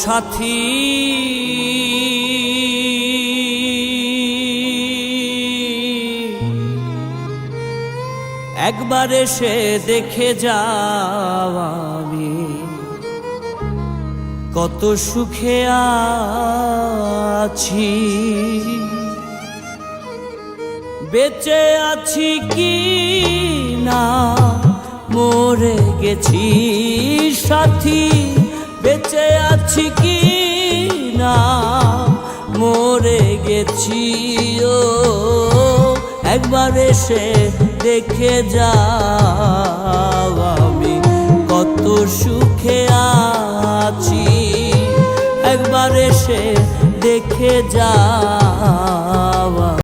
সাথী একবার এসে দেখে যাও আমি কত সুখে আছি, বেঁচে আছি কি না মরে গেছি সাথী, বেঁচে আছি কি না মরে গেছি। ও একবার এসে দেখে যাও আমি কত সুখে আছি, একবার এসে দেখে যাও।